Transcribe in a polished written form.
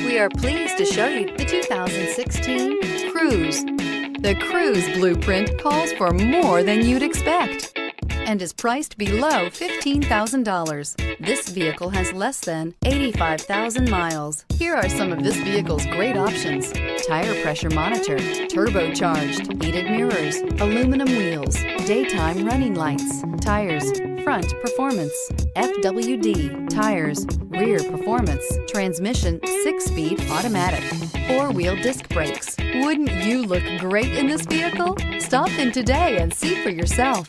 We are pleased to show you the 2016 Cruze. The Cruze blueprint calls for more than you'd expect and is priced below $15,000. This vehicle has less than 85,000 miles. Here are some of this vehicle's great options: tire pressure monitor, turbocharged, heated mirrors, aluminum wheels, daytime running lights, tires, front performance, FWD, tires, rear performance, transmission 6-speed automatic, 4-wheel disc brakes. Wouldn't you look great in this vehicle? Stop in today and see for yourself.